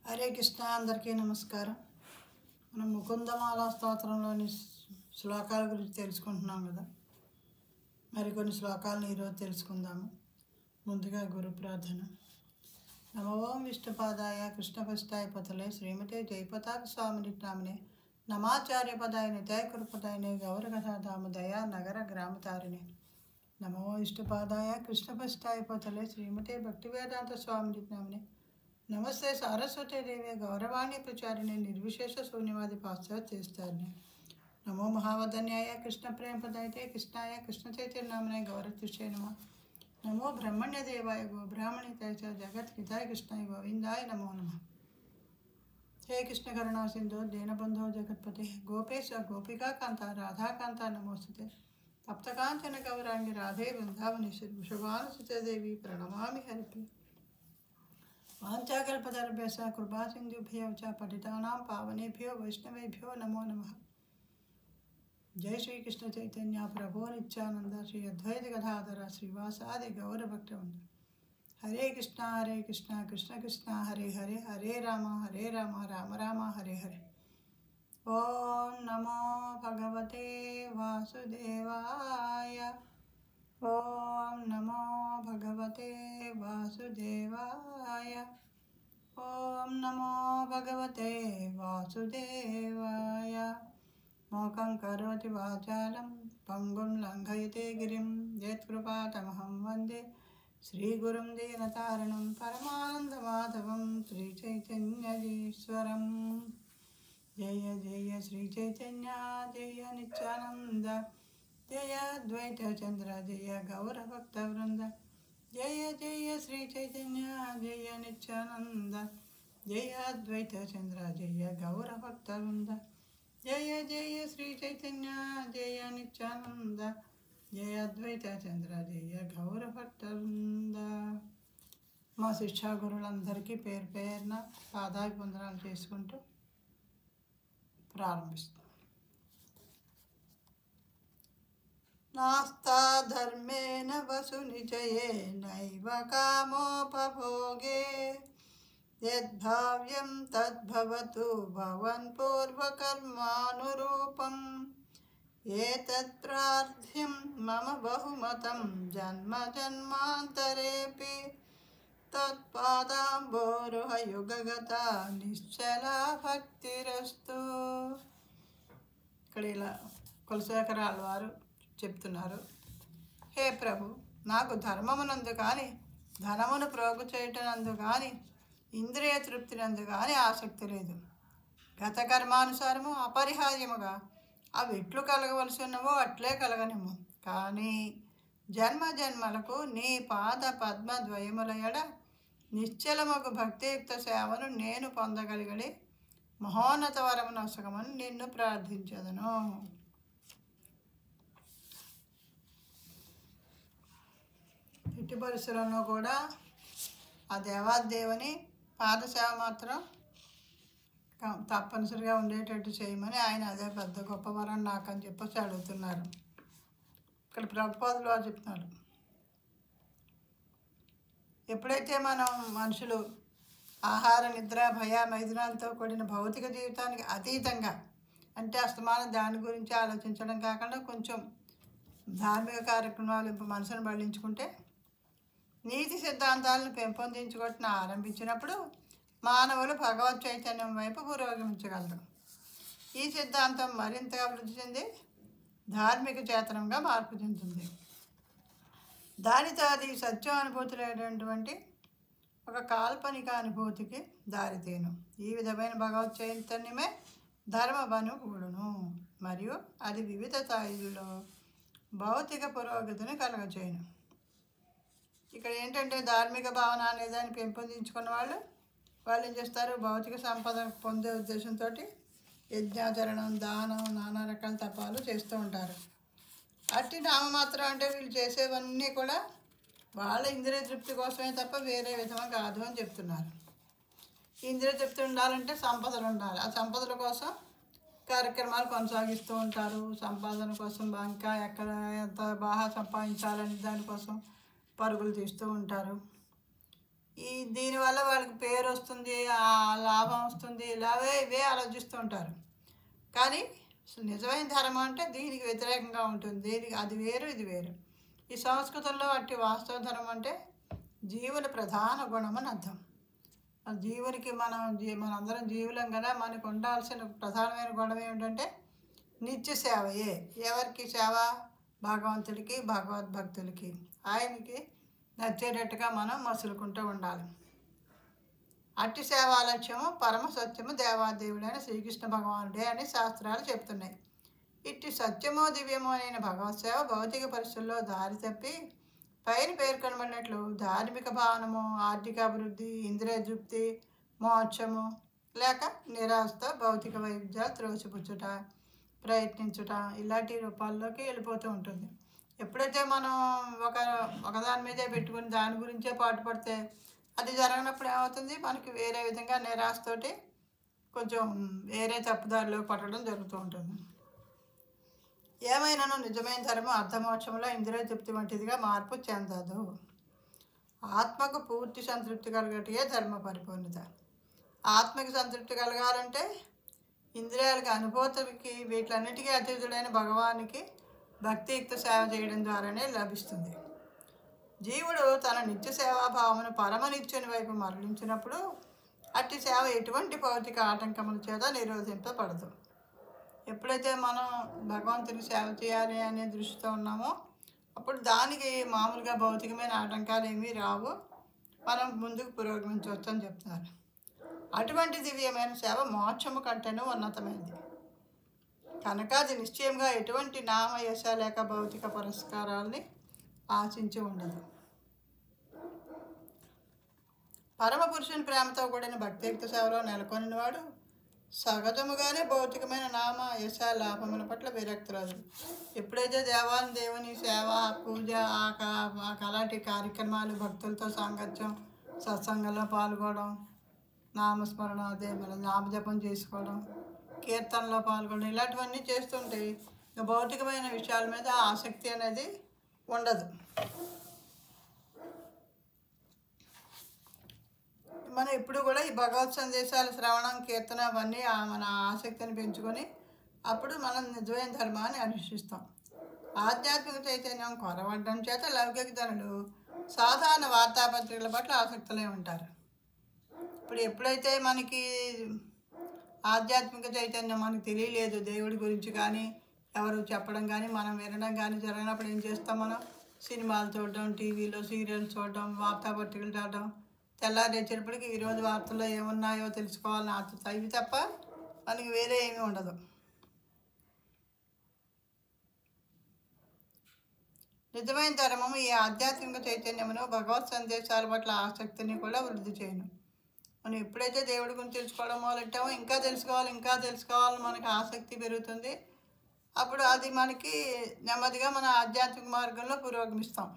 హరే కృష్ణ అందరికీ నమస్కారం. మనం ముకుందమాల స్తోత్రంలోని శ్లోకాల గురించి తెలుసుకుంటున్నాం కదా. మరికొన్ని శ్లోకాలను ఈరోజు తెలుసుకుందాము. ముందుగా గురు ప్రార్థన. నమో ఓం విష్ణుపాదాయ కృష్ణపష్టాయ పతలే శ్రీమతే జయపతాక స్వామిని నామనే నమాచార్య పదాయ నిత్యాయ కృపదాయనే గౌరకథాధామదయ నగర గ్రామతారిణి. నమో విష్ణుపాదాయ కృష్ణపష్టాయ పతలే శ్రీమతే భక్తివేదాంత స్వామిని నామనే నమస్తే సారస్వతీ దేవి గౌరవాణి ప్రచారిణి నిర్విశేష శూన్యవాది పాశ్చాత్యస్తారిణి. నమో మహావదన్యాయ కృష్ణ ప్రేమపదాయతే కృష్ణాయ కృష్ణ చైతన్యనామనే గౌరతిష్టే నమ. నమో బ్రహ్మణ్య దేవాయ గో బ్రాహ్మణితాయ చ జగద్హితాయ కృష్ణాయ గోవిందాయ నమో నమ. హే కృష్ణ కరుణా సింధో దీనబంధో జగత్పతే గోపేశ గోపికా కాంత రాధాకాంత నమోస్తుతే. తప్తకాంచన గౌరాంగి రాధే వృందావనేశ్వరి వృషభానుసుతే దేవి ప్రణమామి హరిప్రియ. వాంఛాకల్పతరుభ్యశ్చ కృపా సింధుభ్యో చ పతితానాం పావనేభ్యో వైష్ణవేభ్యో నమో నమః. జై శ్రీకృష్ణ చైతన్య ప్రభో నిత్యానంద శ్రీ అద్వైత గదాధర శ్రీవాసాది గౌరభక్తవృంద. హరే కృష్ణ కృష్ణ కృష్ణ హరే హరే హరే రామ రామ రామ హరే హరే. ఓం నమో భగవతే వాసుదేవాయ. ఓం నమో భగవతే వాసుదేవాయ. ఓం నమో భగవతే వాసుదేవాయ. మోకం కరోతి వాచాలం పంగుం లంఘయతే గిరిం యత్కృపాతమహం వందే శ్రీగురుం దీనతారణం పరమానందమాధవం శ్రీచైతన్యజీశ్వరం. జయ జయ శ్రీ చైతన్య జయ నిత్యానంద జయ అద్వైత చంద్ర జయ గౌరభక్తవృంద. జయ జయ శ్రీ చైతన్య జయ నిత్యానంద జయ అద్వైత చంద్ర జయ గౌరభక్తవృంద. జయ జయ శ్రీ చైతన్య జయ నిత్యానంద జయ అద్వైత చంద్ర జయ గౌరభక్తవృంద. మా శిక్షా గురువులందరికీ పేరు పేరున పాదాభివందనాలు చేసుకుంటూ ప్రారంభిస్తాం. నాస్తా ధర్మేణ వసు నిజయేనైవ కామోపభోగే యద్భావ్యం తద్భవతు భవన్ పూర్వకర్మానురూపం. ఏతత్ ప్రార్థ్యం మమ బహుమతం జన్మ జన్మాంతరేపి తత్పాదాంబోరుహయుగగత నిశ్చలా భక్తిరస్తు. ఇక్కడ ఇలా కులశేఖరాల వారు చెప్తున్నారు. హే ప్రభు, నాకు ధర్మమునందు కానీ ధనమును ప్రోగు చేయటనందు కానీ ఇంద్రియ తృప్తినందు కానీ ఆసక్తి లేదు. గత కర్మానుసారము అపరిహార్యముగా అవి ఎట్లు కలగవలసి ఉన్నవో అట్లే కలగనిము. కానీ జన్మ జన్మలకు నీ పాద పద్మద్వయముల ఎడ నిశ్చలమగు భక్తియుక్త సేవను నేను పొందగలిగడి మహోన్నత వరమును అసగమని నిన్ను ప్రార్థించదను. ఎట్టి పరిస్థితుల్లో కూడా ఆ దేవాదేవుని పాదసేవ మాత్రం తప్పనిసరిగా ఉండేటట్టు చేయమని ఆయన అదే పెద్ద గొప్ప వరం నాకని చెప్పేసి అడుగుతున్నారు. ఇక్కడ ప్రభుపాదులు వారు చెప్తున్నారు, ఎప్పుడైతే మనం మనుషులు ఆహార నిద్ర భయ మైథునాలతో కూడిన భౌతిక జీవితానికి అతీతంగా, అంటే అస్తమానం దాని గురించి ఆలోచించడం కాకుండా కొంచెం ధార్మిక కార్యక్రమాలు మనసును బలించుకుంటే నీతి సిద్ధాంతాలను పెంపొందించుకోవటం ఆరంభించినప్పుడు మానవులు భగవత్ చైతన్యం వైపు పురోగమించగలరు. ఈ సిద్ధాంతం మరింతగా అభివృద్ధి చెంది ధార్మిక చేతనంగా మార్పు చెందుతుంది. దానితో అది సత్యం అనుభూతులైనటువంటి ఒక కాల్పనిక అనుభూతికి దారితీను. ఈ విధమైన భగవత్ చైతన్యమే ధర్మబను కూడును మరియు అది వివిధ స్థాయిల్లో భౌతిక పురోగతిని కలగచేయును. ఇక్కడ ఏంటంటే ధార్మిక భావన అనే దాన్ని పెంపొందించుకున్న వాళ్ళు ఏం చేస్తారు, భౌతిక సంపద పొందే ఉద్దేశంతో యజ్ఞాచరణం దానం నానా రకాల తపాలు చేస్తూ ఉంటారు. అట్టి నామమాత్రం అంటే వీళ్ళు చేసేవన్నీ కూడా వాళ్ళ ఇంద్రియ తృప్తి కోసమే తప్ప వేరే విధంగా కాదు అని చెప్తున్నారు. ఇంద్రియ తృప్తి ఉండాలంటే సంపదలు ఉండాలి. ఆ సంపదల కోసం కార్యక్రమాలు కొనసాగిస్తూ ఉంటారు. సంపాదన కోసం ఇంకా ఎక్కడ ఎంత బాగా సంపాదించాలని దానికోసం పరుగులు తీస్తూ ఉంటారు. దీనివల్ల వాళ్ళకి పేరు వస్తుంది, లాభం వస్తుంది, ఇవే ఆలోచిస్తూ ఉంటారు. కానీ నిజమైన ధర్మం అంటే దీనికి వ్యతిరేకంగా ఉంటుంది. దీనికి అది వేరు, ఇది వేరు. ఈ సంస్కృతంలో వాటి వాస్తవ ధర్మం అంటే జీవుల ప్రధాన గుణం అని అర్థం. జీవునికి మనందరం జీవులం కదా, మనకు ఉండాల్సిన ప్రధానమైన గుణం ఏమిటంటే నిత్య సేవయే. ఎవరికి సేవ? భగవంతుడికి, భగవద్భక్తులకి, ఆయనకి నచ్చేటట్టుగా మనం మసులుకుంటూ ఉండాలి. అట్టి సేవా లక్ష్యము పరమ సత్యము దేవాదేవుడైన శ్రీకృష్ణ భగవానుడే అని శాస్త్రాలు చెప్తున్నాయి. ఇట్టి సత్యమో దివ్యమో అయిన భగవత్ సేవ భౌతిక పరిస్థితుల్లో దారి తప్పి పైన పేర్కొనబడినట్లు ధార్మిక భావనము, ఆర్థిక అభివృద్ధి, ఇంద్రియ తృప్తి, మోక్షము లేక నిరాశతో భౌతిక వైవిధ్యాలు త్రోసిపుచ్చుట, ప్రయత్నించుట ఇలాంటి రూపాల్లోకి వెళ్ళిపోతూ ఉంటుంది. ఎప్పుడైతే మనం ఒకదాని మీదే పెట్టుకుని దాని గురించే పాటుపడితే అది జరగనప్పుడు ఏమవుతుంది, మనకి వేరే విధంగా నిరాశతోటి కొంచెం వేరే తప్పుదారిలో పట్టడం జరుగుతూ ఉంటుంది. ఏమైనాను నిజమైన ధర్మం అర్థమోక్షంలో ఇంద్రియ తృప్తి వంటిదిగా మార్పు చెందదు. ఆత్మకు పూర్తి సంతృప్తి కలగటే ధర్మ పరిపూర్ణత. ఆత్మకి సంతృప్తి కలగాలంటే ఇంద్రియాలకి, అనుభూతికి, వీటిలన్నిటికీ అతీతుడైన భగవానికి భక్తియుక్త సేవ చేయడం ద్వారానే లభిస్తుంది. జీవుడు తన నిత్య సేవాభావమును పరమనిత్యుని వైపు మరలించినప్పుడు అట్టి సేవ ఎటువంటి భౌతిక ఆటంకముల చేత నిరోధింపబడదు. ఎప్పుడైతే మనం భగవంతుని సేవ చేయాలి అనే దృష్టితో ఉన్నామో అప్పుడు దానికి మామూలుగా భౌతికమైన ఆటంకాలు ఏమీ రావు, మనం ముందుకు పురోగమించవచ్చు అని చెప్తున్నారు. అటువంటి దివ్యమైన సేవ మోక్షము కంటేనూ ఉన్నతమైనది కనుక అది నిశ్చయంగా ఎటువంటి నామయశ లేక భౌతిక పురస్కారాలని ఆశించి ఉండదు. పరమ పురుషుని ప్రేమతో కూడిన భక్తియుక్త సేవలో నెలకొనివాడు సహజముగానే భౌతికమైన నామ యశ లాభముల పట్ల విరక్తురాదు. ఎప్పుడైతే దేవుని సేవ, పూజ, అలాంటి కార్యక్రమాలు, భక్తులతో సాంగత్యం, సత్సంగంలో పాల్గొనడం, నామస్మరణ, అదే మన నామజపం చేసుకోవడం, కీర్తనలో పాల్గొనడం ఇలాంటివన్నీ చేస్తుంటే భౌతికమైన విషయాల మీద ఆసక్తి అనేది ఉండదు. మనం ఎప్పుడు కూడా ఈ భగవత్ సందేశాల శ్రవణం, కీర్తన అవన్నీ మన ఆసక్తిని పెంచుకొని అప్పుడు మనం నిజమైన ధర్మాన్ని అనుష్ఠిస్తాం. ఆధ్యాత్మిక చైతన్యం కొరవడం చేత లౌకిక ధనులు సాధారణ వార్తాపత్రికల పట్ల ఆసక్తులే ఉంటారు. ఇప్పుడు ఎప్పుడైతే మనకి ఆధ్యాత్మిక చైతన్యం మనకు తెలియలేదు, దేవుడి గురించి కానీ ఎవరు చెప్పడం కానీ మనం వినడం కానీ జరగనప్పుడు ఏం చేస్తాం, మనం సినిమాలు చూడడం, టీవీలో సీరియల్స్ చూడడం, వార్తాపత్రికలు చదవడం, తెల్లారేచేటప్పటికి ఈరోజు వార్తల్లో ఏమున్నాయో తెలుసుకోవాలని ఆతృత, ఇవి తప్ప మనకి వేరే ఏమీ ఉండదు. నిజమైన ధర్మము ఈ ఆధ్యాత్మిక చైతన్యమును, భగవత్ సందేశాల పట్ల ఆసక్తిని కూడా వృద్ధి చేయను. మనం ఎప్పుడైతే దేవుడి గురించి తెలుసుకోవడం మొదలెట్టామో ఇంకా తెలుసుకోవాలని మనకి ఆసక్తి పెరుగుతుంది. అప్పుడు అది మనకి నెమ్మదిగా మన ఆధ్యాత్మిక మార్గంలో పురోగమిస్తాం.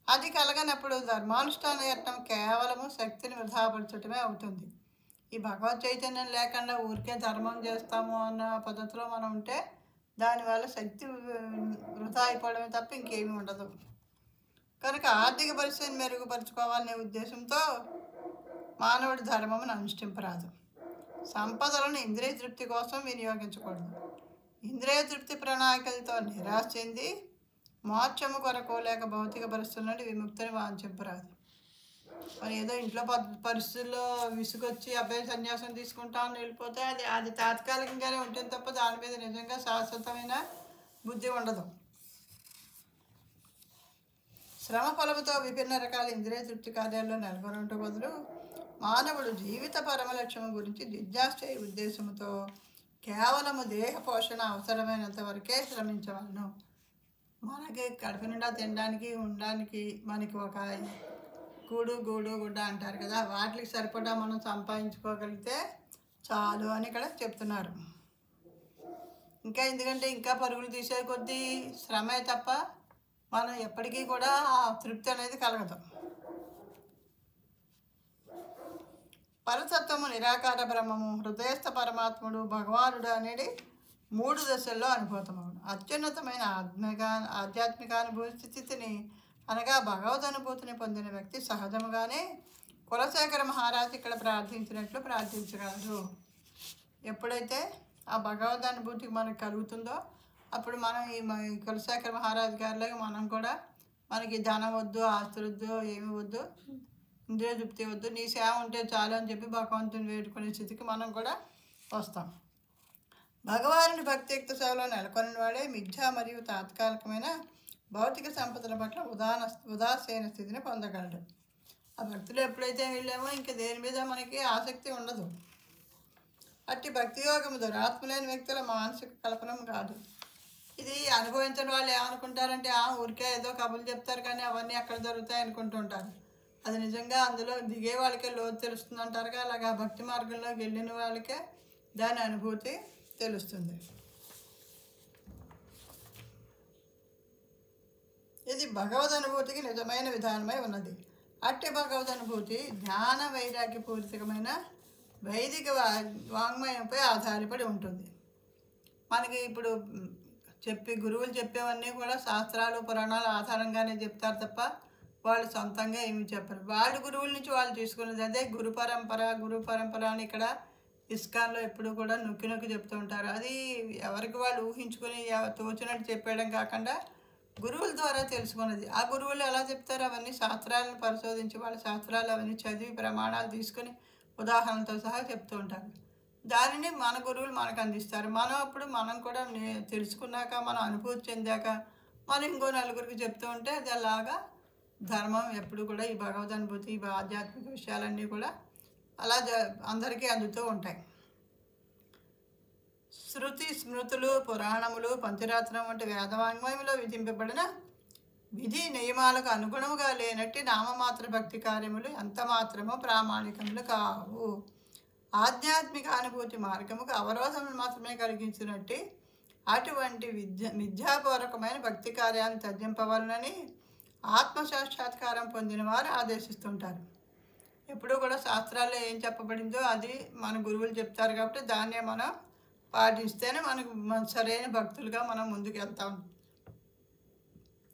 అది కలగనప్పుడు ధర్మానుష్ఠాన యత్నం కేవలము శక్తిని వృధాపరచడమే అవుతుంది. ఈ భగవత్ చైతన్యం లేకుండా ఊరికే ధర్మం చేస్తాము అన్న పద్ధతిలో మనం ఉంటే దానివల్ల శక్తి వృధా అయిపోవడమే తప్ప ఇంకేమీ ఉండదు. కనుక ఆర్థిక పరిస్థితిని మెరుగుపరుచుకోవాలనే ఉద్దేశంతో మానవుడి ధర్మమును అనుష్ఠింపరాదు. సంపదలను ఇంద్రియ తృప్తి కోసం వినియోగించకూడదు. ఇంద్రియ తృప్తి ప్రణాళికలతో నిరాశ చెంది మోక్షము కొరకు లేక భౌతిక పరిస్థితుల నుండి విముక్తిని వాంఛింపరాదు. మరి ఏదో ఇంట్లో పరిస్థితుల్లో విసుగొచ్చి అబ్బాయి సన్యాసం తీసుకుంటామని వెళ్ళిపోతే అది తాత్కాలికంగానే ఉంటుంది తప్ప దాని మీద నిజంగా శాశ్వతమైన బుద్ధి ఉండదు. శ్రమ ఫలముతో విభిన్న రకాల ఇంద్రియ తృప్తి కార్యాల్లో నెలకొనటం బదులు మానవుడు జీవిత పరమలక్ష్యం గురించి జిజ్ఞాస చేయ ఉద్దేశంతో కేవలము దేహ పోషణ అవసరమైనంత వరకే శ్రమించవలను. మనకి కడుపు నిండా తినడానికి, ఉండడానికి మనకి ఒక కూడు గూడు గుడ్డ అంటారు కదా, వాటికి సరిపడా మనం సంపాదించుకోగలిగితే చాలు అని ఇక్కడ చెప్తున్నారు. ఇంకా ఎందుకంటే ఇంకా పరుగులు తీసే కొద్దీ శ్రమే తప్ప మనం ఎప్పటికీ కూడా ఆ తృప్తి అనేది కలగదు. పరతత్వము, నిరాకార బ్రహ్మము, హృదయస్థ పరమాత్ముడు, భగవానుడు అనేది 3 దశల్లో అనుభూతమవును. అత్యున్నతమైన ఆధ్యాత్మిక అనుభూతి స్థితిని అనగా భగవద్ అనుభూతిని పొందిన వ్యక్తి సహజముగానే కులశేఖర మహారాజు ఇక్కడ ప్రార్థించినట్లు ప్రార్థించగలరు. ఎప్పుడైతే ఆ భగవద్ అనుభూతికి మనకు కలుగుతుందో అప్పుడు మనం ఈ కులశేఖర మహారాజు గారిలాగా మనం కూడా మనకి ధనం వద్దు, ఆస్తులు వద్దు, ఏమి వద్దు, ఇంద్రియ తృప్తి వద్దు, నీ సేవ ఉంటే చాలు అని చెప్పి భగవంతుని వేడుకునే స్థితికి మనం కూడా వస్తాం. భగవానుని భక్తియుక్త సేవలో నెలకొన్న వాడే మిథ్యా మరియు తాత్కాలికమైన భౌతిక సంపదల పట్ల ఉదాసీన స్థితిని పొందగలడు. ఆ భక్తులు ఎప్పుడైతే వెళ్ళామో ఇంక దేని మీద మనకి ఆసక్తి ఉండదు. అట్టి భక్తి యోగం దురాత్మలైన వ్యక్తుల మానసిక కల్పనం కాదు. ఇది అనుభవించిన వాళ్ళు ఏమనుకుంటారంటే ఊరికే ఏదో కబుర్లు చెప్తారు కానీ అవన్నీ ఎక్కడ దొరుకుతాయి అనుకుంటూ ఉంటారు. అది నిజంగా అందులో దిగే వాళ్ళకే లోతు తెలుస్తుంది అంటారుగా, అలాగా భక్తి మార్గంలోకి వెళ్ళిన వాళ్ళకే దాని అనుభూతి తెలుస్తుంది. ఇది భగవద్ అనుభూతికి నిజమైన విధానమై ఉన్నది. అట్టి భగవద్ అనుభూతి జ్ఞాన వైరాగ్యపూరితమైన వైదిక వాంగ్మయంపై ఆధారపడి ఉంటుంది. మనకి ఇప్పుడు గురువులు చెప్పేవన్నీ కూడా శాస్త్రాలు పురాణాల ఆధారంగానే చెప్తారు తప్ప వాళ్ళు సొంతంగా ఏమి చెప్పరు. వాళ్ళ గురువుల నుంచి వాళ్ళు తీసుకున్నది అదే గురు పరంపర అని ఇక్కడ ఇస్కాన్లో ఎప్పుడు కూడా నొక్కి నొక్కి చెప్తూ ఉంటారు. అది ఎవరికి వాళ్ళు ఊహించుకొని తోచినట్టు చెప్పేయడం కాకుండా గురువుల ద్వారా తెలుసుకున్నది. ఆ గురువులు ఎలా చెప్తారు, అవన్నీ శాస్త్రాలను పరిశోధించి వాళ్ళ శాస్త్రాలు అవన్నీ చదివి ప్రమాణాలు తీసుకొని ఉదాహరణలతో సహా చెప్తూ ఉంటారు. దానిని మన గురువులు మనకు అందిస్తారు. మనం కూడా తెలుసుకున్నాక మనం అనుభూతి చెందాక మనం ఇంకో నలుగురికి చెప్తూ ఉంటే అది అలాగా ధర్మం ఎప్పుడు కూడా ఈ భగవద్ అనుభూతి ఈ ఆధ్యాత్మిక విషయాలన్నీ కూడా అలా అందరికీ అందుతూ ఉంటాయి. శృతి స్మృతులు పురాణములు పంచరాత్రం వంటి వేదవాంగ్మయంలో విధింపబడిన విధి నియమాలకు అనుగుణముగా లేనట్టి నామమాత్ర భక్తి కార్యములు ఎంత మాత్రమో ప్రామాణికములు కావు. ఆధ్యాత్మిక అనుభూతి మార్గముకు అవరోధములు మాత్రమే కలిగించినట్టు అటువంటి విద్యాపూర్వకమైన భక్తి కార్యాలను త్యజింపవలనని ఆత్మసాక్షాత్కారం పొందిన వారు ఆదేశిస్తుంటారు. ఎప్పుడూ కూడా శాస్త్రాల్లో ఏం చెప్పబడిందో అది మన గురువులు చెప్తారు కాబట్టి దాన్నే మనం పాటిస్తేనే మనకు సరైన భక్తులుగా మనం ముందుకు వెళ్తాం.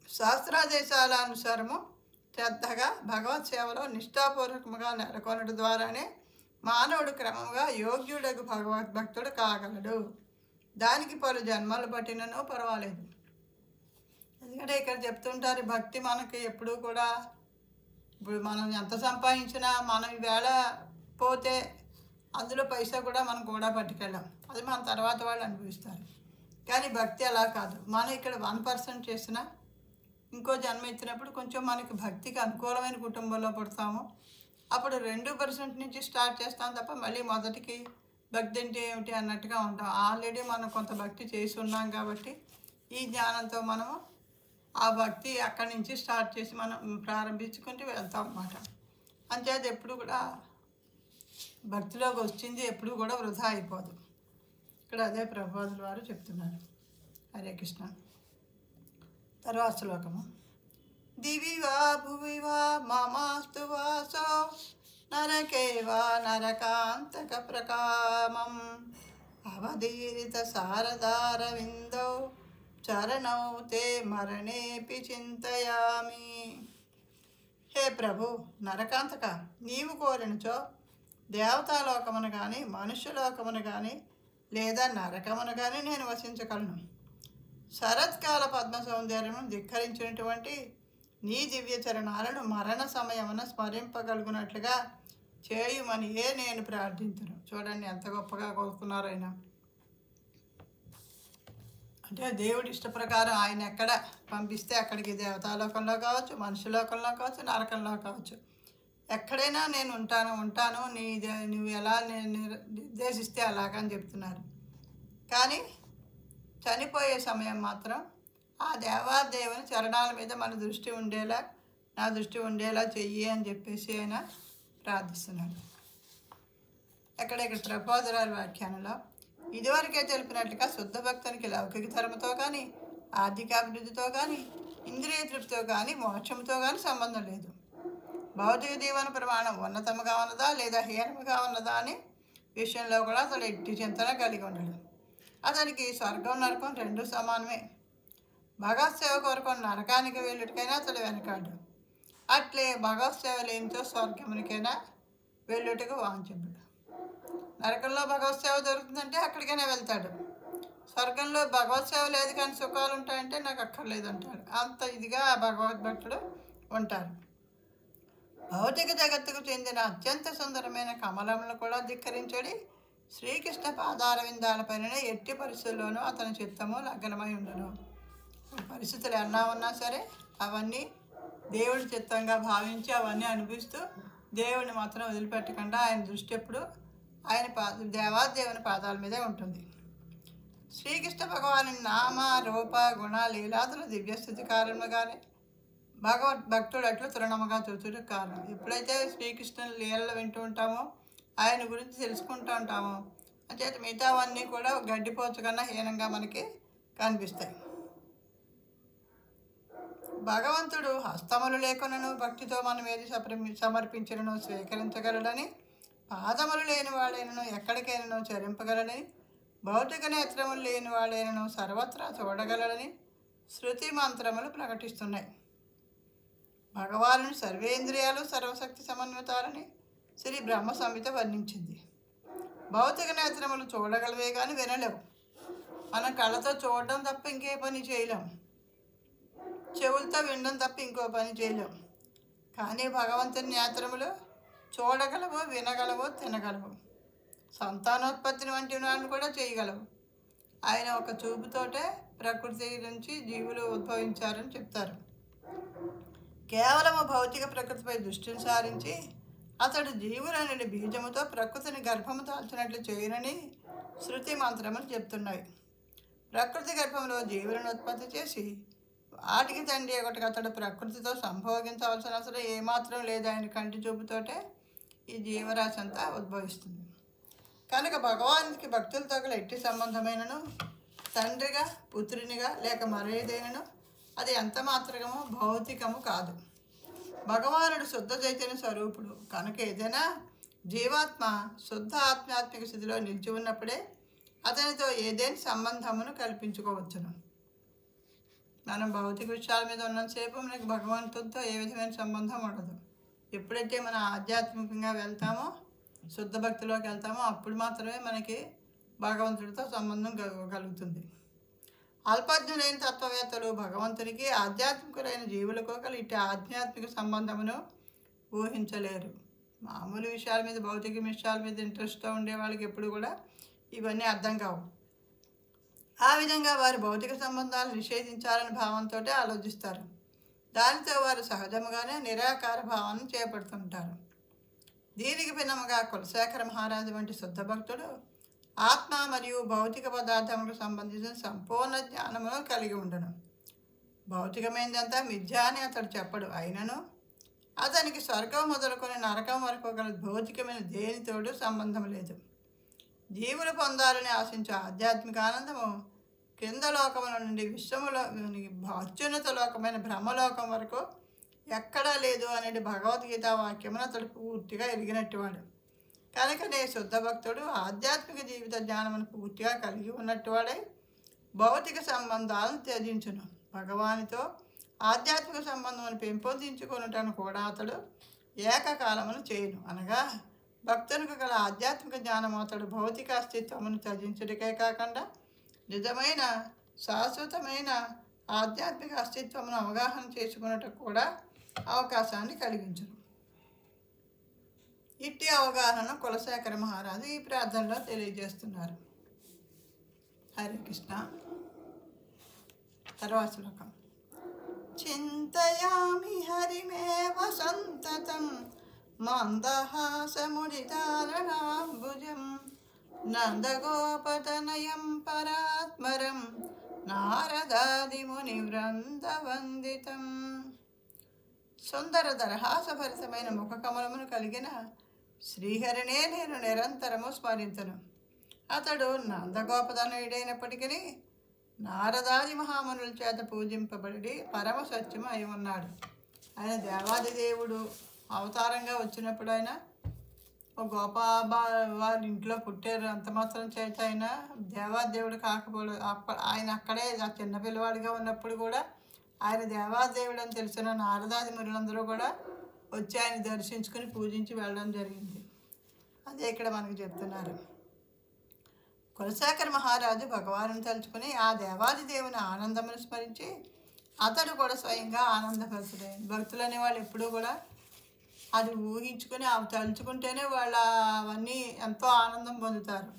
శాస్త్రాదేశాల అనుసారము శ్రద్ధగా భగవత్ సేవలో నిష్ఠాపూర్వకముగా నెలకొనడం ద్వారానే మానవుడు క్రమంగా యోగ్యుడకు భగవద్భక్తుడు కాగలడు. దానికి పలు జన్మలు పట్టినను పర్వాలేదు. ఎందుకంటే ఇక్కడ చెప్తుంటారు భక్తి మనకి ఎప్పుడూ కూడా ఇప్పుడు మనం ఎంత సంపాదించినా మనం ఈవేళ పోతే అందులో పైసా కూడా మనం కూడా పట్టుకెళ్ళాం, అది మన తర్వాత వాళ్ళు అనుభవిస్తారు. కానీ భక్తి అలా కాదు. మనం ఇక్కడ 1% చేసినా ఇంకో జన్మ ఇచ్చినప్పుడు కొంచెం మనకి భక్తికి అనుకూలమైన కుటుంబంలో పుడతాము. అప్పుడు 2% నుంచి స్టార్ట్ చేస్తాం తప్ప మళ్ళీ మొదటికి భక్తి అంటే ఏమిటి అన్నట్టుగా ఉంటాం. ఆల్రెడీ మనం కొంత భక్తి చేసి ఉన్నాం కాబట్టి ఈ జ్ఞానంతో మనము ఆ భక్తి అక్కడి నుంచి స్టార్ట్ చేసి మనం ప్రారంభించుకుంటూ వెళ్తాం అన్నమాట. అంచేది ఎప్పుడు కూడా భక్తిలోకి వచ్చింది ఎప్పుడు కూడా వృధా అయిపోదు. ఇక్కడ అదే ప్రభుపాదుల వారు చెప్తున్నారు. హరే కృష్ణ. తర్వాత శ్లోకము. దివి వా భువి వా మమాస్తు వాసో నరకే వా నరకాంతక ప్రకామం అవధీరిత శారదార విందౌ చరణౌ తే మరణేపి చింతయామి. హే ప్రభు నరకాంతక, నీవు కోరినచో దేవతాలోకమును కానీ మనుష్యలోకమును కానీ లేదా నరకమును కానీ నేను వసించగలను. శరత్కాల పద్మ సౌందర్యమును ధిక్కరించినటువంటి నీ దివ్య చరణాలను మరణ సమయమున స్మరింపగలుగునట్లుగా చేయుమనియే నేను ప్రార్థించును. చూడండి ఎంత గొప్పగా కోరుకున్నారు ఆయన. అంటే దేవుడి ఇష్ట ప్రకారం ఆయన ఎక్కడ పంపిస్తే అక్కడికి దేవతాలోకంలో కావచ్చు, మనుషులోకంలో కావచ్చు, నరకంలో కావచ్చు, ఎక్కడైనా నేను ఉంటాను నువ్వు ఎలా నిర్దేశిస్తే అలాగని చెప్తున్నారు. కానీ చనిపోయే సమయం మాత్రం ఆ దేవాదేవుని చరణాల మీద నా దృష్టి ఉండేలా చెయ్యి అని చెప్పేసి ఆయన ప్రార్థిస్తున్నాడు. ఇక్కడ ప్రభుపాదుల వ్యాఖ్యానంలో ఇదివరకే తెలిపినట్లుగా శుద్ధ భక్తునికి లౌకిక ధర్మతో కానీ ఆర్థికాభివృద్ధితో కానీ ఇంద్రియ తృప్తితో కానీ మోక్షంతో కానీ సంబంధం లేదు. భౌతిక జీవన ప్రమాణం ఉన్నతముగా ఉన్నదా లేదా హీనముగా ఉన్నదా అని విషయంలో కూడా అతడు ఎట్టి చింతన కలిగి ఉండడు. అతనికి స్వర్గం నరకం రెండూ సమానమే. భగవత్ సేవ కొరకు నరకానికి వెళ్ళుటికైనా అతడు వెనకాడు. అట్లే భగవత్ సేవ లేనితో స్వర్గమునికైనా వెళ్ళుటకు వాంఛింపుడు. నరకంలో భగవత్ సేవ దొరుకుతుందంటే అక్కడికైనా వెళ్తాడు. స్వర్గంలో భగవత్ సేవ లేదు కానీ సుఖాలు ఉంటాయంటే నాకు అక్కర్లేదు అంటాడు. అంత ఇదిగా భగవద్భక్తుడు ఉంటారు. భౌతిక జగత్తుకు చెందిన అత్యంత సుందరమైన కమలములను కూడా ధిక్కరించడి శ్రీకృష్ణ పాదార విందాలపైన ఎట్టి పరిస్థితుల్లోనూ అతని చిత్తము లగ్నమై ఉండను. పరిస్థితులు ఎన్నా ఉన్నా సరే అవన్నీ దేవుడి చిత్తంగా భావించి అవన్నీ అనిపిస్తూ దేవుడిని మాత్రం వదిలిపెట్టకుండా ఆయన దృష్టి ఎప్పుడు ఆయన దేవాదేవుని పాదాల మీదే ఉంటుంది. శ్రీకృష్ణ భగవాని నామ రూప గుణ లీలాదుల దివ్యస్థితి కారణముగానే భక్తుడు అట్లు తృణముగా చూచుటకు కారణం. ఎప్పుడైతే శ్రీకృష్ణుని లీలలు వింటూ ఉంటామో ఆయన గురించి తెలుసుకుంటూ ఉంటామో అంచేత మిగతావన్నీ కూడా గడ్డిపోచు కన్నా హీనంగా మనకి కనిపిస్తాయి. భగవంతుడు హస్తములు లేకునను భక్తితో మనం ఏది సమర్పించినను స్వీకరించగలడని, పాదములు లేని వాడైనను ఎక్కడికైనాను చరింపగలడని, భౌతిక నేత్రములు లేని వాడైనను సర్వత్రా చూడగలడని శృతి మంత్రములు ప్రకటిస్తున్నాయి. భగవాను సర్వేంద్రియాలు సర్వశక్తి సమన్వితాలని శ్రీ బ్రహ్మ సంహిత వర్ణించింది. భౌతిక నేత్రములు చూడగలవే కానీ వినలేవు. మనం కళ్ళతో చూడడం తప్ప ఇంకే పని చేయలేం, చెవులతో వినడం తప్ప ఇంకో పని చేయలేం. కానీ భగవంతుని నేత్రములు చూడగలవు, వినగలవు, తినగలవు, సంతానోత్పత్తిని వంటి వాటిని కూడా చేయగలవు. ఆయన ఒక చూపుతోటే ప్రకృతి నుంచి జీవులు ఉద్భవించారని చెప్తారు. కేవలము భౌతిక ప్రకృతిపై దృష్టిని సారించి అతడు జీవులనే బీజముతో ప్రకృతిని గర్భము దాల్చినట్లు చేయనని శృతి మంత్రములు చెప్తున్నాయి. ప్రకృతి గర్భంలో జీవులను ఉత్పత్తి చేసి వాటికి తండ్రి ఒకటికి అతడు ప్రకృతితో సంభోగించవలసిన అవసరం ఏమాత్రం లేదు. ఆయన కంటి చూపుతోటే ఈ జీవరాశి అంతా ఉద్భవిస్తుంది. కనుక భగవానికి భక్తులతో గల ఎట్టి సంబంధమైనను తండ్రిగా, పుత్రునిగా లేక మరేదైనను అది ఎంత మాత్రమో భౌతికము కాదు. భగవానుడు శుద్ధ చైతన్య స్వరూపుడు కనుక ఏదైనా జీవాత్మ శుద్ధ ఆధ్యాత్మిక స్థితిలో నిలిచి ఉన్నప్పుడే అతనితో ఏదైనా సంబంధమును కల్పించుకోవచ్చును. మనం భౌతిక విషయాల మీద ఉన్నంతసేపు మనకి భగవంతుడితో ఏ విధమైన సంబంధం ఉండదు. ఎప్పుడైతే మనం ఆధ్యాత్మికంగా వెళ్తామో, శుద్ధ భక్తిలోకి వెళ్తామో అప్పుడు మాత్రమే మనకి భగవంతుడితో సంబంధం కలుగుతుంది. అల్పజ్ఞులైన తత్వవేత్తలు భగవంతునికి ఆధ్యాత్మికులైన జీవులకు గల ఇటు ఆధ్యాత్మిక సంబంధమును ఊహించలేరు. మామూలు విషయాల మీద, భౌతిక విషయాల మీద ఇంట్రెస్ట్తో ఉండే వాళ్ళకి ఎప్పుడు కూడా ఇవన్నీ అర్థం కావు. ఆ విధంగా వారు భౌతిక సంబంధాలు నిషేధించాలని భావంతో ఆలోచిస్తారు. దానితో వారు సహజముగానే నిరాకార భావాన్ని చేపడుతుంటారు. దీనికి భిన్నముగా కులశేఖర మహారాజు వంటి శుద్ధ భక్తుడు ఆత్మ మరియు భౌతిక పదార్థములకు సంబంధించిన సంపూర్ణ జ్ఞానమును కలిగి ఉండను. భౌతికమైనదంతా మిథ్య అని అతడు చెప్పడు. అయినను అతనికి స్వర్గం మొదలుకొని నరకం వరకు గల భౌతికమైన దేనితోడు సంబంధం లేదు. జీవులు పొందాలని ఆశించే ఆధ్యాత్మిక ఆనందము క్రింద లోకముల నుండి విశ్వములోని అత్యున్నత లోకమైన బ్రహ్మలోకం వరకు ఎక్కడా లేదు అనేది భగవద్గీత వాక్యమును అతడు పూర్తిగా ఎరిగినట్టువాడు. కనుకనే శుద్ధ భక్తుడు ఆధ్యాత్మిక జీవిత జ్ఞానమును పూర్తిగా కలిగి ఉన్నట్టువాడై భౌతిక సంబంధాలను త్యజించును. భగవానితో ఆధ్యాత్మిక సంబంధమును పెంపొందించుకొనుటను కూడా అతడు ఏకకాలమును చేయును. అనగా భక్తునికి గల ఆధ్యాత్మిక జ్ఞానం అతడు భౌతిక అస్తిత్వమును త్యజించుటకే కాకుండా నిజమైన శాశ్వతమైన ఆధ్యాత్మిక అస్తిత్వమును అవగాహన చేసుకున్నట్టు కూడా అవకాశాన్ని కలిగించును. ఇట్టి అవగాహన కులశేఖర మహారాజు ఈ ప్రార్థనలో తెలియజేస్తున్నారు. హరే కృష్ణ. తర్వాత శ్లోకం. చింతయామి హరిమేవ సంతతం మందహాసముదితారణాంబుజం నందగోపతనయం పరాత్మరం నారదాదిముని వృందవందితం. సుందర దరహాసభరితమైన ముఖకమలమును కలిగిన శ్రీహరినే నేను నిరంతరము స్మరించను. అతడు నందగోపతనయుడైనప్పటికీ నారదాది మహామునుల చేత పూజింపబడి పరమ సత్యము అయి ఉన్నాడు. ఆయన దేవాది దేవుడు అవతారంగా వచ్చినప్పుడు ఆయన వాళ్ళ ఇంట్లో పుట్టారు. అంత మాత్రం చేత ఆయన దేవాదేవుడు కాకపోవడం ఆయన అక్కడే చిన్న పిల్లవాడిగా ఉన్నప్పుడు కూడా ఆయన దేవాదేవుడు అని తెలిసిన నారదాది మునులందరూ కూడా వచ్చి ఆయన దర్శించుకుని పూజించి వెళ్ళడం జరిగింది. అదే ఇక్కడ మనకు చెప్తున్నారు. కులశేఖర మహారాజు భగవాను తలుచుకుని ఆ దేవాది దేవుని ఆనందమును స్మరించి అతడు కూడా స్వయంగా ఆనందపరుచుడే. భక్తులు అనేవాళ్ళు ఎప్పుడూ కూడా అది ఊహించుకొని అవి తలుచుకుంటేనే వాళ్ళ అవన్నీ ఎంతో ఆనందం పొందుతారు.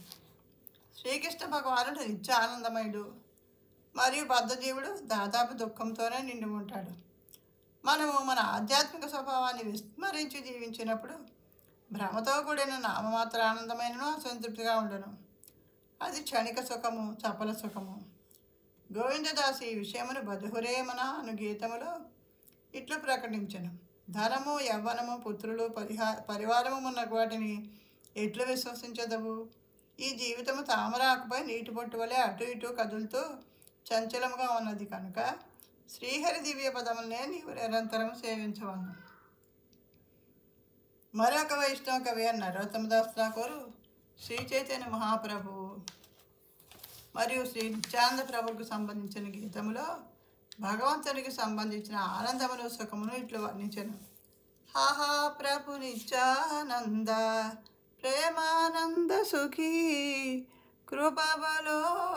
శ్రీకృష్ణ భగవానుడు నిత్య ఆనందమయుడు మరియు బద్ధజీవుడు దాదాపు దుఃఖంతోనే నిండి ఉంటాడు. మనము మన ఆధ్యాత్మిక స్వభావాన్ని విస్మరించి జీవించినప్పుడు భ్రమతో కూడిన నామమాత్ర ఆనందమైనను అసంతృప్తిగా ఉండను. అది క్షణిక సుఖము, చపల సుఖము. గోవిందదాసు ఈ విషయమును బధుహురేమన అను గీతములో ఇట్లు ప్రకటించను. ధనము, యవ్వనము, పుత్రులు, పరివారము ఉన్న వాటిని ఎట్లు విశ్వసించదవు? ఈ జీవితము తామరాకుపై నీటి పొట్టు వలె అటు ఇటు కదులుతూ చంచలముగా ఉన్నది కనుక శ్రీహరి దివ్య పదములనే నీవు నిరంతరం సేవించవలను. మరొక వైష్ణవ కవి నరోత్తమదాస్ ఠాకూర్ శ్రీ చైతన్య మహాప్రభు మరియు శ్రీ నిత్యానంద ప్రభువుకు సంబంధించిన గీతములో భగవంతునికి సంబంధించిన ఆనందమును సుఖమును ఇట్లు వర్ణించను. హాహా ప్రభు నిత్యానంద ప్రేమానంద సుఖీ కృపవలోకనకరో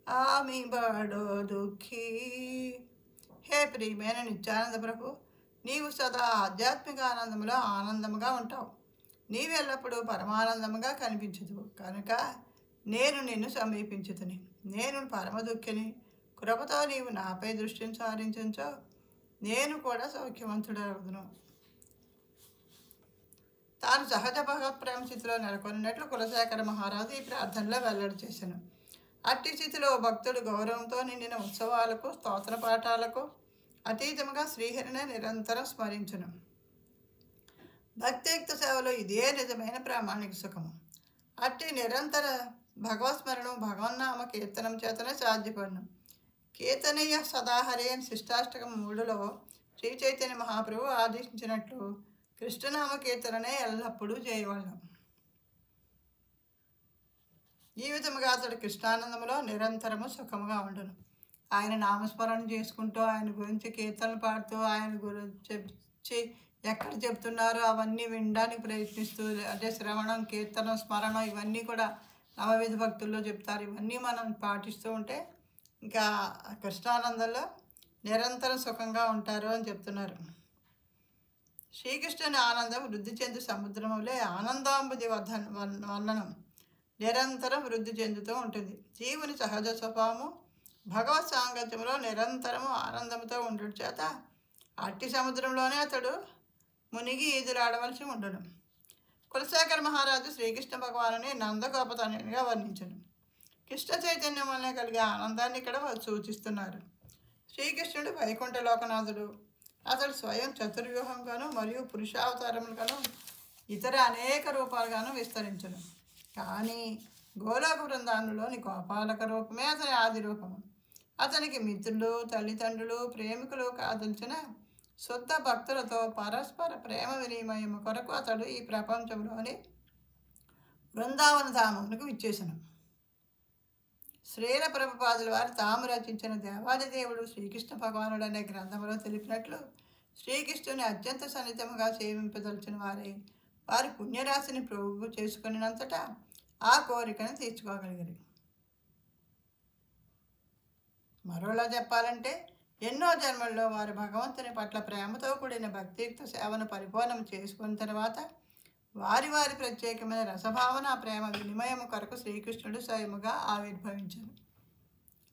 ఆమి బడో దుఃఖీ. హే ప్రియమైన నిత్యానంద ప్రభు, నీవు సదా ఆధ్యాత్మిక ఆనందములో ఆనందముగా ఉంటావు. నీవు ఎల్లప్పుడూ పరమానందముగా కనిపించదు కనుక నేను నిన్ను సమీపించుతుని. నేను పరమ దుఃఖిని. కృపతో నీవు నాపై దృష్టిని సారించో నేను కూడా సౌఖ్యవంతుడవుదును. తాను సహజ భగవత్ ప్రేమ స్థితిలో నెలకొన్నట్లు కులశేఖర మహారాజు ఈ ప్రార్థనలో వెల్లడి చేశాను. అట్టి స్థితిలో భక్తుడు గౌరవంతో నిండిన ఉత్సవాలకు, స్తోత్ర పాఠాలకు అతీతముగా శ్రీహరిని నిరంతరం స్మరించును. భక్తియుక్త సేవలో ఇదే నిజమైన ప్రామాణిక సుఖము. అట్టి నిరంతర భగవత్స్మరణం భగవన్నామ కీర్తనం చేతనే సాధ్యపడును. కీర్తనీయ సదాహరి అని శిష్టాష్టకం 3లో శ్రీ చైతన్య మహాప్రభు ఆదేశించినట్లు కృష్ణనామ కీర్తననే ఎల్లప్పుడూ చేయవలను. ఈ విధముగా అతడు కృష్ణానందములో నిరంతరము సుఖముగా ఉండను. ఆయన నామస్మరణ చేసుకుంటూ, ఆయన గురించి కీర్తనలు పాడుతూ, ఆయన గురించి ఎక్కడ చెప్తున్నారో అవన్నీ వినడానికి ప్రయత్నిస్తూ, అంటే శ్రవణం, కీర్తనం, స్మరణం ఇవన్నీ కూడా నవవిధ భక్తుల్లో చెప్తారు. ఇవన్నీ మనం పాటిస్తూ ఉంటే ఇంకా కృష్ణానందంలో నిరంతరం సుఖంగా ఉంటారు అని చెప్తున్నారు. శ్రీకృష్ణుని ఆనందం వృద్ధి చెందు సముద్రములే ఆనందాంబుది వర్ణనం నిరంతరం వృద్ధి చెందుతూ ఉంటుంది. జీవుని సహజ స్వభావము భగవత్ సాంగత్యంలో నిరంతరము ఆనందంతో ఉండడం చేత అట్టి సముద్రంలోనే అతడు మునిగి ఈదులాడవలసి ఉండను. కులశేఖర మహారాజు శ్రీకృష్ణ భగవానుని నందగోపతనునిగా వర్ణించను. కృష్ణ చైతన్యం వల్లే కలిగే ఆనందాన్ని ఇక్కడ సూచిస్తున్నారు. శ్రీకృష్ణుడు వైకుంఠ లోకనాథుడు. అతడు స్వయం చతుర్వ్యూహంగాను మరియు పురుషావతారములుగాను ఇతర అనేక రూపాలుగాను విస్తరించను. కానీ గోలోక బృందానులోని గోపాలక రూపమే అతని ఆది రూపము. అతనికి మిత్రులు, తల్లిదండ్రులు, ప్రేమికులు కాదలిచిన శుద్ధ భక్తులతో పరస్పర ప్రేమ వినిమయం కొరకు అతడు ఈ ప్రపంచంలోని బృందావన ధామమునకు విచ్చేసను. శ్రీల ప్రభుపాదుల వారు తాము రచించిన దేవాది దేవుడు శ్రీకృష్ణ భగవానుడు అనే గ్రంథంలో తెలిపినట్లు శ్రీకృష్ణుని అత్యంత సన్నిహితముగా సేవింపదలిచిన వారి పుణ్యరాశిని ప్రోగు చేసుకున్నంతటా ఆ కోరికను తీర్చుకోగలిగారు. మరోలా చెప్పాలంటే ఎన్నో జన్మల్లో వారు భగవంతుని పట్ల ప్రేమతో కూడిన భక్తియుక్త సేవను పరిపూర్ణం చేసుకున్న తర్వాత వారి ప్రత్యేకమైన రసభావన ప్రేమ వినిమయం కొరకు శ్రీకృష్ణుడు స్వయముగా ఆవిర్భవించారు.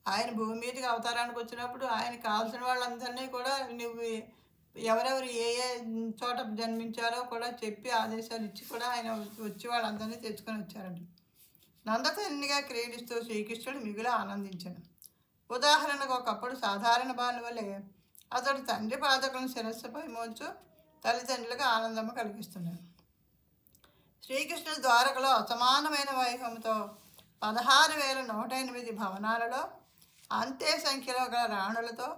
ఆయన భూమి మీదకి అవతారానికి వచ్చినప్పుడు ఆయన కావాల్సిన వాళ్ళందరినీ కూడా నువ్వు ఎవరెవరు ఏ చోట జన్మించారో కూడా చెప్పి ఆదేశాలు ఇచ్చి కూడా ఆయన వచ్చి వాళ్ళందరినీ తెచ్చుకొని వచ్చారండి. నందతన్నిగా క్రీడిస్తూ శ్రీకృష్ణుడు మిగులు ఆనందించాడు. ఉదాహరణకు ఒకప్పుడు సాధారణ బాలు వలె అతడు తండ్రి పాదకులను శిరస్సుపై మోల్చు తల్లిదండ్రులకు ఆనందము కలిగిస్తున్నాడు. శ్రీకృష్ణుడు ద్వారకలో అసమానమైన వైభవంతో 16,108 భవనాలలో అంతే సంఖ్యలో గల రాణులతో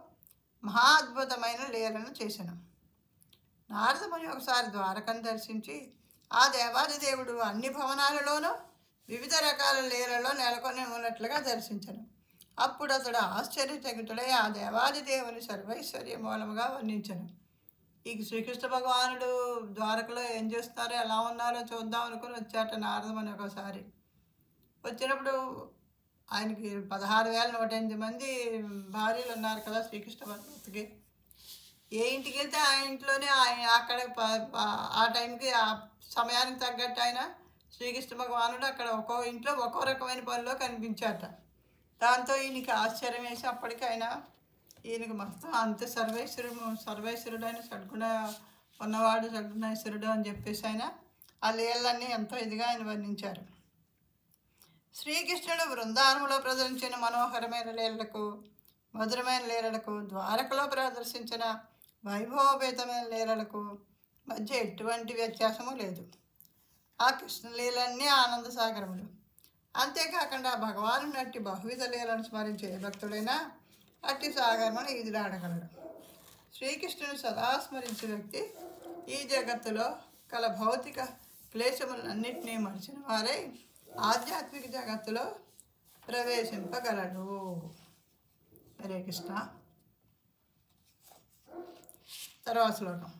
మహా అద్భుతమైన లీలను చేశాను. నారదముని ఒకసారి ద్వారకను దర్శించి ఆ దేవాది దేవుడు అన్ని భవనాలలోనూ వివిధ రకాల లీలలో నెలకొని ఉన్నట్లుగా దర్శించను. అప్పుడు అతడు ఆశ్చర్యచకితుడై ఆ దేవాది దేవుని సర్వైశ్వర్య మూలముగా వర్ణించను. ఈ శ్రీకృష్ణ భగవానుడు ద్వారకలో ఏం చేస్తున్నారో ఎలా ఉన్నారో చూద్దాం అనుకుని వచ్చాట నారదమని. ఒకసారి వచ్చినప్పుడు ఆయనకి 16,108 మంది భార్యలు ఉన్నారు కదా శ్రీకృష్ణ భగవత్కి. ఏ ఇంటికి వెళ్తే ఆ ఇంట్లోనే ఆయన అక్కడ ఆ టైంకి ఆ సమయానికి తగ్గట్టు ఆయన శ్రీకృష్ణ భగవానుడు అక్కడ ఒక్కో ఇంట్లో ఒక్కో రకమైన పనిలో కనిపించాట. దాంతో ఈయనకి ఆశ్చర్యం వేసి అప్పటికి ఆయన ఈయనకి మొత్తం అంత సర్వేశ్వరుడైన సద్గుణ ఉన్నవాడు సద్గుణేశ్వరుడు అని చెప్పేసి ఆయన ఆ లీలన్నీ ఎంతో ఇదిగా ఆయన వర్ణించారు. శ్రీకృష్ణుడు బృందావనంలో ప్రదర్శించిన మనోహరమైన లీలలకు, మధురమైన లీలలకు, ద్వారకలో ప్రదర్శించిన వైభవోపేతమైన లీలలకు మధ్య ఎటువంటి వ్యత్యాసము లేదు. ఆ కృష్ణలీలన్నీ ఆనంద సాగరములు. అంతేకాకుండా భగవాను నట్టి బహువిధ లీలను స్మరించే భక్తుడైనా అట్టి సాగరమును ఈదులాడగలడు. శ్రీకృష్ణుని సదా స్మరించే వ్యక్తి ఈ జగత్తులో కల భౌతిక క్లేశములన్నింటినీ మరిచిన వారై ఆధ్యాత్మిక జగత్తులో ప్రవేశింపగలడు. హరే కృష్ణ. తర్వాత శ్లోకం.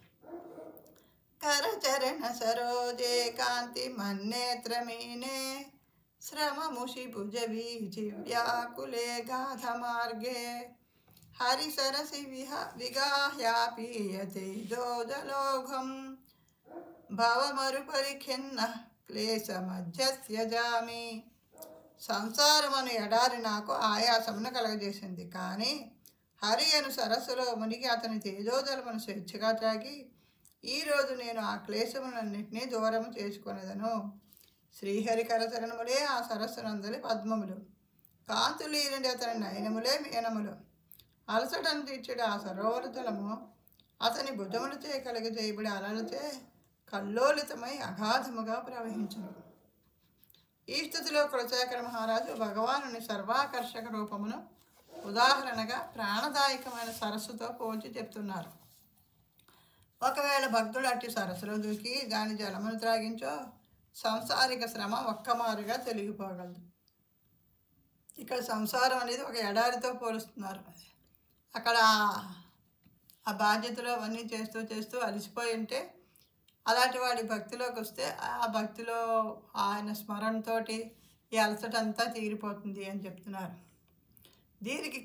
కరచరణ సరోజే కాంతి మన్నేత్రమీనే శ్రమముషి భుజ వీచి వ్యాకులే గాధ మార్గే హరిసరసి విగాహ్యాపీయతే జోజలోఘం భవమరుపరిఖిన్న క్లేశమధ్యస్యజామి. సంసారమను ఎడారి నాకు ఆయాసమును కలగజేసింది, కానీ హరి అను సరస్సులో మునిగి అతని తేజోజలమును స్వేచ్ఛగా త్రాగి ఈరోజు నేను ఆ క్లేశములన్నింటినీ దూరము చేసుకొనేదను. శ్రీహరి కరచరణములే ఆ సరస్సునందలి పద్మములు, కాంతులీనుడి అతని నయనములే మీనములు. అలసటను తీర్చుడు ఆ సరోవర జలము అతని భుజములచే కలుగజేయబడి అలలచే కల్లోలితమై అగాధముగా ప్రవహించును. ఈ స్థితిలో కులశేఖర మహారాజు భగవానుని సర్వాకర్షక రూపమును ఉదాహరణగా ప్రాణదాయకమైన సరస్సుతో పోల్చి చెప్తున్నారు. ఒకవేళ భక్తుడు అట్టి సరస్సులో దూకి దాని జలమును త్రాగించో సంసారిక శ్రమ ఒక్కమారుగా తొలగిపోగలదు. ఇక్కడ సంసారం అనేది ఒక ఎడారితో పోలుస్తున్నారు. అక్కడ ఆ బాధ్యతలు అవన్నీ చేస్తూ చేస్తూ అలసిపోయి ఉంటే అలాంటి వాడి భక్తిలోకి వస్తే ఆ భక్తిలో ఆయన స్మరణతోటి ఈ అలసటంతా తీరిపోతుంది అని చెప్తున్నారు. దీనికి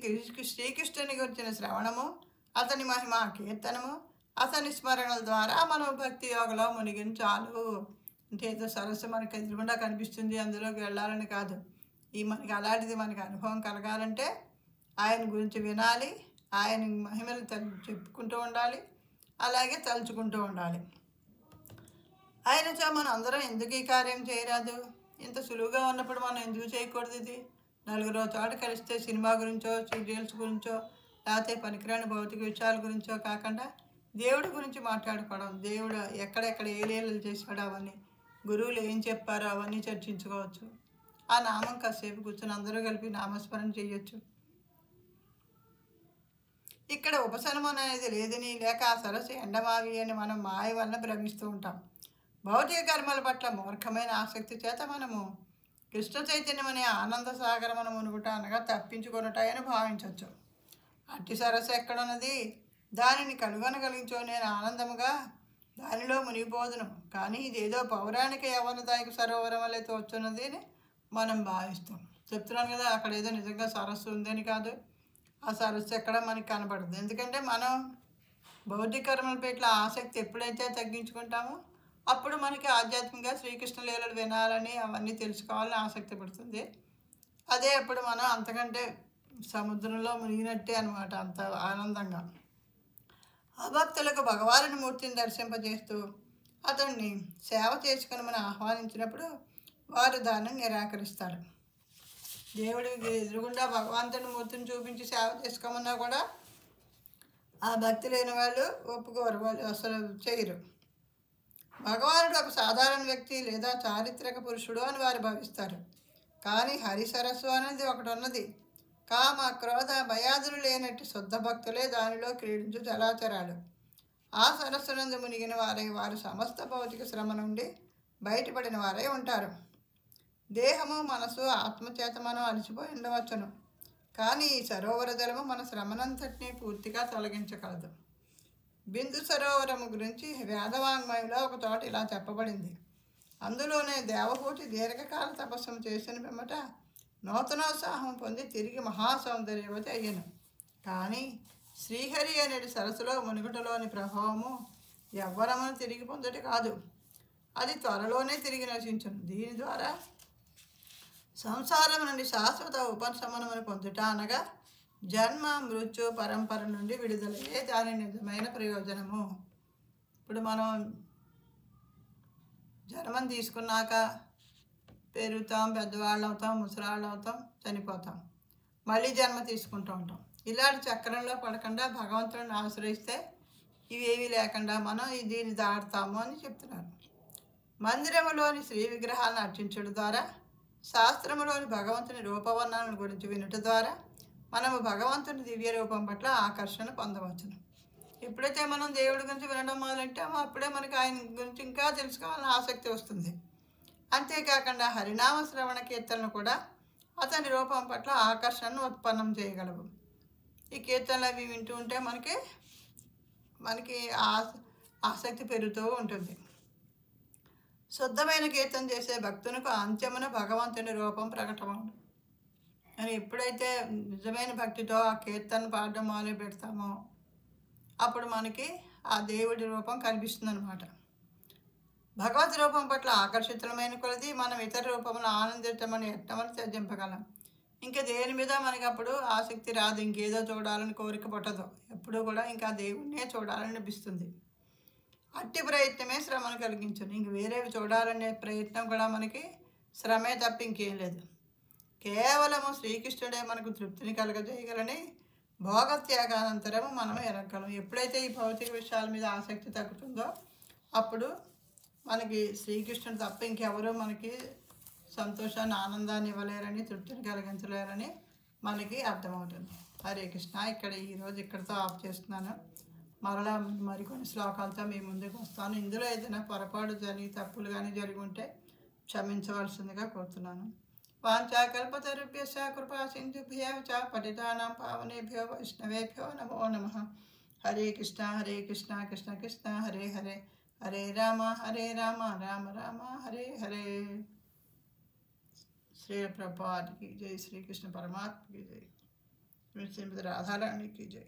శ్రీకృష్ణుని గురించిన శ్రవణము, అతని మహిమ కీర్తనము, అతని స్మరణల ద్వారా మనం భక్తి యోగలో మునిగిన చాలు. అంటే ఏదో సరస్సు మనకు ఎదురుగుండా కనిపిస్తుంది అందులోకి వెళ్ళాలని కాదు. మనకి అలాంటిది మనకి అనుభవం కలగాలంటే ఆయన గురించి వినాలి, ఆయన మహిమలు చెప్పుకుంటూ ఉండాలి, అలాగే తలుచుకుంటూ ఉండాలి. ఆయనతో మనం అందరం ఎందుకు ఈ కార్యం చేయరాదు? ఇంత సులువుగా ఉన్నప్పుడు మనం ఎందుకు చేయకూడదు? ఇది నలుగురు చోట కలిస్తే సినిమా గురించో, సీరియల్స్ గురించో, లేకపోతే పనికిరాని భౌతిక విషయాల గురించో కాకుండా దేవుడి గురించి మాట్లాడుకోవడం, దేవుడు ఎక్కడెక్కడ ఏ లీలలు చేశాడో అవన్నీ, గురువులు ఏం చెప్పారో అవన్నీ చర్చించుకోవచ్చు. ఆ నామం కాసేపు కూర్చొని అందరూ కలిపి నామస్మరణ చేయొచ్చు. ఇక్కడ ఉపశమనం అనేది లేదని, లేక ఆ సరస్సు ఎండమావి అని మనం మాయ వల్ల భ్రమిస్తూ ఉంటాం. భౌతిక కర్మల పట్ల మూర్ఖమైన ఆసక్తి చేత మనము కృష్ణ చైతన్యం అనే ఆనంద సాగరమును మునుగుట అనగా తప్పించుకొనుటాయని భావించవచ్చు. అట్టి సరస్సు ఎక్కడున్నది? దానిని కనుగొనగలిగించో నేను ఆనందముగా దానిలో మునిగిపోదును. కానీ ఇదేదో పౌరాణిక యవ్వనదాయక సరోవరం వల్లే తోచున్నది అని మనం భావిస్తాం. చెప్తున్నాను కదా, అక్కడ ఏదో నిజంగా సరస్సు ఉందని కాదు. ఆ సరస్సు ఎక్కడ మనకి కనబడదు. ఎందుకంటే మనం భౌతిక కర్మల పట్ల ఆసక్తి ఎప్పుడైతే తగ్గించుకుంటామో అప్పుడు మనకి ఆధ్యాత్మికంగా శ్రీకృష్ణ లీలలు వినాలని అవన్నీ తెలుసుకోవాలని ఆసక్తి పడుతుంది. అదే అప్పుడు మనం అంతకంటే సముద్రంలో మునిగినట్టే అనమాట, అంత ఆనందంగా. అభక్తులకు భగవానుని మూర్తిని దర్శింపజేస్తూ అతన్ని సేవ చేసుకుని మనం ఆహ్వానించినప్పుడు వారు దాన్ని నిరాకరిస్తారు. దేవుడికి ఎదురుగుండా భగవంతుని మూర్తిని చూపించి సేవ చేసుకోమన్నా కూడా ఆ భక్తి లేని వాళ్ళు ఒప్పుకోరు, వాళ్ళు అసలు చేయరు. భగవానుడు ఒక సాధారణ వ్యక్తి లేదా చారిత్రక పురుషుడు అని వారు భావిస్తారు. కానీ హరి సరస్సు అనేది ఒకటి ఉన్నది. కామ, క్రోధ, భయాదులు లేనట్టు శుద్ధ భక్తులే దానిలో క్రీడించు జలాచరాలు. ఆ సరస్సునందు మునిగిన వారై వారు సమస్త భౌతిక శ్రమ నుండి బయటపడిన వారై ఉంటారు. దేహము, మనసు, ఆత్మచేత మనం అలసిపోయి ఉండవచ్చును, కానీ ఈ సరోవర జలము మన శ్రమనంతటినీ పూర్తిగా తొలగించగలదు. బిందు సరోవరము గురించి వేదవాంగ్మయంలో ఒక చోట ఇలా చెప్పబడింది. అందులోనే దేవహూతి దీర్ఘకాల తపస్సు చేసిన పిమ్మట నూతనోత్సాహం పొంది తిరిగి మహాసౌందర్యవతి అయ్యను. కానీ శ్రీహరి అనేది సరస్సులో మునుగుటలోని ప్రభావము ఎవ్వరమును తిరిగి పొందుట కాదు, అది త్వరలోనే తిరిగి నశించును. దీని ద్వారా సంసారం నుండి శాశ్వత ఉపశమనమును పొందుట అనగా జన్మ మృత్యు పరంపర నుండి విడుదలయ్యే దాని నిజమైన ప్రయోజనము. ఇప్పుడు మనం జన్మం తీసుకున్నాక పెరుగుతాం, పెద్దవాళ్ళు అవుతాం, ముసలాళ్ళు అవుతాం, చనిపోతాం, మళ్ళీ జన్మ తీసుకుంటూ ఉంటాం. ఇలాంటి చక్రంలో పడకుండా భగవంతుడిని ఆశ్రయిస్తే ఇవేవి లేకుండా మనం దీన్ని దాటుతాము అని చెప్తున్నారు. మందిరములోని శ్రీ విగ్రహాలను అర్చించడం ద్వారా, శాస్త్రములోని భగవంతుని రూపవర్ణనల గురించి వినుట ద్వారా మనము భగవంతుని దివ్య రూపం పట్ల ఆకర్షణ పొందవచ్చును. ఎప్పుడైతే మనం దేవుడి గురించి వినడం మొదలంటామో అప్పుడే మనకి ఆయన గురించి ఇంకా తెలుసుకోవాలని ఆసక్తి వస్తుంది. అంతేకాకుండా హరినామ శ్రవణ కీర్తనలు కూడా అతని రూపం పట్ల ఆకర్షణను ఉత్పన్నం చేయగలవు. ఈ కీర్తనలు అవి వింటూ ఉంటే మనకి ఆసక్తి పెరుగుతూ ఉంటుంది. శుద్ధమైన కీర్తన చేసే భక్తునికి అంత్యమున భగవంతుని రూపం ప్రకటమవును. అని ఎప్పుడైతే నిజమైన భక్తితో ఆ కీర్తన పాడడం మొదలు పెడతామో అప్పుడు మనకి ఆ దేవుడి రూపం కనిపిస్తుంది అన్నమాట. భగవత్ రూపం పట్ల ఆకర్షితులమైన కొలది మనం ఇతర రూపములను ఆనందించమని ఎట్టమని త్యజింపగలం. ఇంకా దేని మీద మనకి అప్పుడు ఆసక్తి రాదు, ఇంకేదో చూడాలని కోరిక పుట్టదు. ఎప్పుడూ కూడా ఇంకా దేవుడినే చూడాలని అనిపిస్తుంది. అట్టి ప్రయత్నమే శ్రమను కలిగించును. ఇంక వేరేవి చూడాలనే ప్రయత్నం కూడా మనకి శ్రమే తప్ప ఇంకేం లేదు. కేవలము శ్రీకృష్ణుడే మనకు తృప్తిని కలగజేయగలని భోగత్యాగానంతరము మనం ఎరగలం. ఎప్పుడైతే ఈ భౌతిక విషయాల మీద ఆసక్తి తగ్గుతుందో అప్పుడు మనకి శ్రీకృష్ణుడు తప్ప ఇంకెవరూ మనకి సంతోషాన్ని, ఆనందాన్ని ఇవ్వలేరని, తృప్తిని కలిగించలేరని మనకి అర్థమవుతుంది. హరే కృష్ణ. ఈరోజు ఇక్కడితో ఆఫ్ చేస్తున్నాను. మరలా మరికొన్ని శ్లోకాలతో మీ ముందుకు వస్తాను. ఇందులో ఏదైనా పొరపాటు జరిగి తప్పులు కానీ జరిగి ఉంటే క్షమించవలసిందిగా కోరుతున్నాను. వాంఛాకల్పతరుభ్యశ్చ కృపా సింధుభ్యో చ పతితానాం పావనేభ్యో వైష్ణవేభ్యో నమో నమః. హరే కృష్ణ కృష్ణ కృష్ణ హరే హరే, హరే రామ రామ రామ హరే హరే. శ్రీ ప్రభుపాద్ की जय, श्री कृष्ण परमात्मा की जय, श्रीमती राधा रानी की जय.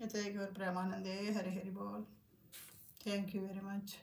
यथै गौर प्रेमानंदे. हरि हरि बोल. Thank you very much.